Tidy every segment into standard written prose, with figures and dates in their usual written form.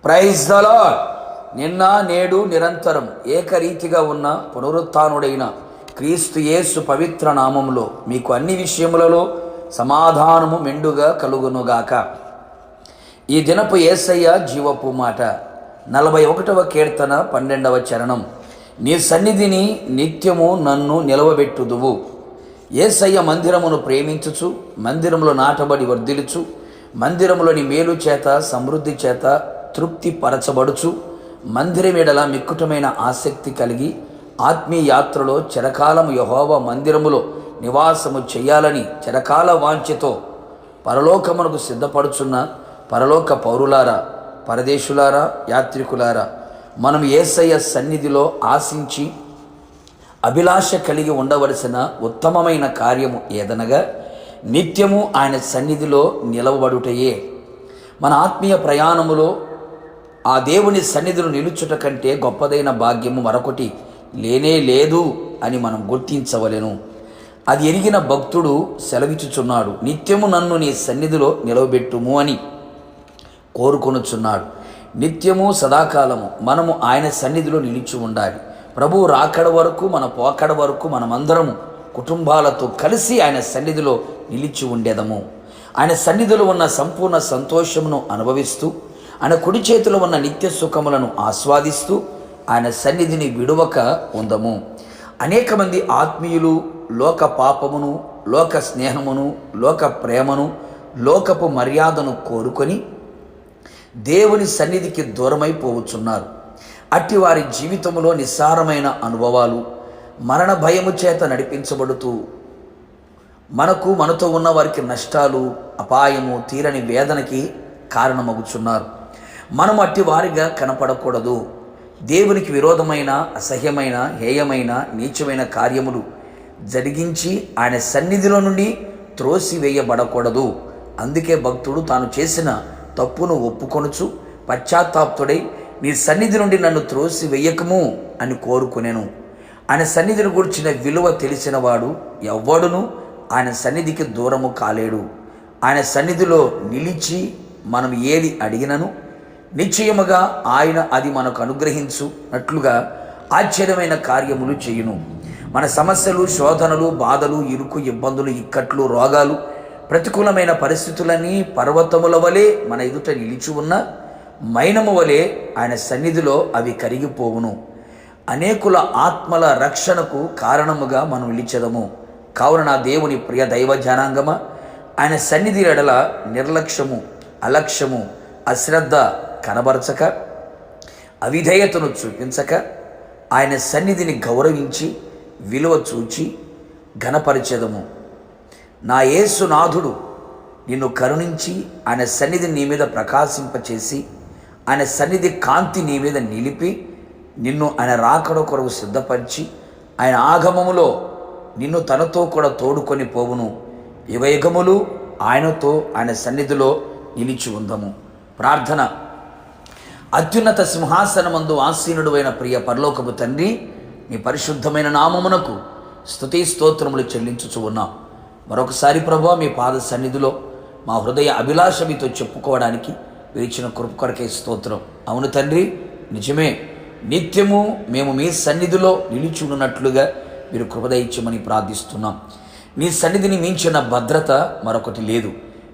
Praise the lord. నిన్న నేడు నిరంతరం ఏకరీతిగా ఉన్న పునరుత్థానుడైన క్రీస్తు యేసు పవిత్ర నామములో మీకు అన్ని విషయములలో సమాధానము మెండుగా కలుగునుగాక. ఈ దినపు యేసయ్య జీవపు మాట 41వ కీర్తన 12వ చరణం. నీ సన్నిధిని నిత్యము నన్ను నిలవబెట్టుదువు. యేసయ్య మందిరమును ప్రేమించుచు, మందిరములో నాటబడి వర్ధిల్లుచు, మందిరములోని మేలు చేత సమృద్ధి చేత తృప్తి పరచబడుచు, మందిరమేడల మిక్కుటమైన ఆసక్తి కలిగి ఆత్మీయ యాత్రలో చిరకాలము యెహోవా మందిరములో నివాసము చేయాలని చిరకాల వాంఛతో పరలోకమునకు సిద్ధపడుచున్న పరలోక పౌరులారా, పరదేశులారా, యాత్రికులారా, మనం యేసయ్య సన్నిధిలో ఆశించి అభిలాష కలిగి ఉండవలసిన ఉత్తమమైన కార్యము ఏదనగా నిత్యము ఆయన సన్నిధిలో నిలవబడుటయే. మన ఆత్మీయ ప్రయాణములో ఆ దేవుని సన్నిధిలో నిలుచుట కంటే గొప్పదైన భాగ్యము మరొకటి లేనే లేదు అని మనం గుర్తించవలెను. అది ఎరిగిన భక్తుడు సెలవిచ్చుచున్నాడు, నిత్యము నన్ను నీ సన్నిధిలో నిలవబెట్టుము అని కోరుకొనుచున్నాడు. నిత్యము సదాకాలము మనము ఆయన సన్నిధిలో నిలిచి ఉండాలి. ప్రభువు రాకడ వరకు, మన పోకడ వరకు మనమందరము కుటుంబాలతో కలిసి ఆయన సన్నిధిలో నిలిచి ఉండేదము. ఆయన సన్నిధిలో ఉన్న సంపూర్ణ సంతోషమును అనుభవిస్తూ, ఆయన కుడి చేతిలో ఉన్న నిత్య సుఖములను ఆస్వాదిస్తూ ఆయన సన్నిధిని విడువక ఉందము. అనేక మంది ఆత్మీయులు లోక పాపమును, లోక స్నేహమును, లోక ప్రేమను, లోకపు మర్యాదను కోరుకొని దేవుని సన్నిధికి దూరమైపోవచ్చున్నారు. అట్టి వారి జీవితంలో నిస్సారమైన అనుభవాలు, మరణ భయము చేత నడిపించబడుతూ మనతో ఉన్న వారికి నష్టాలు, అపాయము, తీరని వేదనకి కారణమగుచున్నారు. మనం అట్టి వారిగా కనపడకూడదు. దేవునికి విరోధమైన, అసహ్యమైన, హేయమైన, నీచమైన కార్యములు జరిగించి ఆయన సన్నిధిలో నుండి త్రోసివేయబడకూడదు. అందుకే భక్తుడు తాను చేసిన తప్పును ఒప్పుకొనుచు పశ్చాత్తాప్తుడై నీ సన్నిధి నుండి నన్ను త్రోసివేయకము అని కోరుకునేను. ఆయన సన్నిధిని గురించిన విలువ తెలిసిన వాడు ఎవ్వడును ఆయన సన్నిధికి దూరము కాలేడు. ఆయన సన్నిధిలో నిలిచి మనం ఏది అడిగినను నిశ్చయముగా ఆయన అది మనకు అనుగ్రహించునట్లుగా ఆశ్చర్యమైన కార్యములు చేయును. మన సమస్యలు, శోధనలు, బాధలు, ఇరుకు, ఇబ్బందులు, ఇక్కట్లు, రోగాలు, ప్రతికూలమైన పరిస్థితులన్నీ పర్వతముల వలె మన ఎదుట నిలిచి ఉన్న మైనము వలె ఆయన సన్నిధిలో అవి కరిగిపోవును. అనేకుల ఆత్మల రక్షణకు కారణముగా మనం నిలిచెదము. కావున నా దేవుని ప్రియ దైవ జనాంగమా, ఆయన సన్నిధి ఎడల నిర్లక్ష్యము, అలక్ష్యము, అశ్రద్ధ కనబరచక, అవిధేయతను చూపించక, ఆయన సన్నిధిని గౌరవించి విలువ చూచి ఘనపరిచెదము. నా యేసునాథుడు నిన్ను కరుణించి ఆయన సన్నిధిని నీ మీద ప్రకాశింపచేసి ఆయన సన్నిధి కాంతి నీ మీద నిలిపి నిన్ను ఆయన రాకడ కొరకు సిద్ధపరిచి ఆయన ఆగమములో నిన్ను తనతో కూడా తోడుకొని పోవును. యుగయుగములు ఆయనతో ఆయన సన్నిధిలో నిలిచి ఉందము. ప్రార్థన. అత్యున్నత సింహాసనమందు ఆసీనుడు అయిన ప్రియ పరలోకపు తండ్రి, మీ పరిశుద్ధమైన నామమునకు స్తుతి స్తోత్రములు చెల్లించుచు ఉన్నాం. మరొకసారి ప్రభువా, మీ పాద సన్నిధిలో మా హృదయ అభిలాష మీతో చెప్పుకోవడానికి విరిచిన కృప కొరకే స్తోత్రం. అవును తండ్రి, నిజమే, నిత్యము మేము మీ సన్నిధిలో నిలిచి ఉన్నట్లుగా మీరు కృప దయచేయమని ప్రార్థిస్తున్నాం. నీ సన్నిధిని మించిన భద్రత మరొకటి లేదు.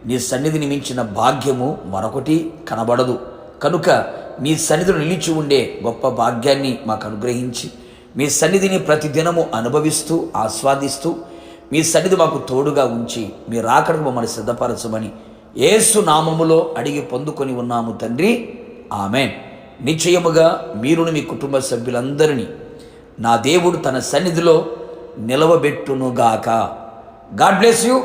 నీ సన్నిధిని మించిన భాగ్యము మరొకటి కనబడదు. కనుక నీ సన్నిధిలో నిలిచి ఉండే గొప్ప భాగ్యాన్ని మాకు అనుగ్రహించి మీ సన్నిధిని ప్రతిదినము అనుభవిస్తూ, ఆస్వాదిస్తూ మీ సన్నిధి మాకు తోడుగా ఉంచి మీ రాకడకు మమ్మల్ని సిద్ధపరచమని యేసు నామములో అడిగి పొందుకొని ఉన్నాము తండ్రి, ఆమేన్. నిశ్చయముగా మీరును మీ కుటుంబ సభ్యులందరినీ నా దేవుడు తన సన్నిధిలో నిలవబెట్టునుగాక. God bless you.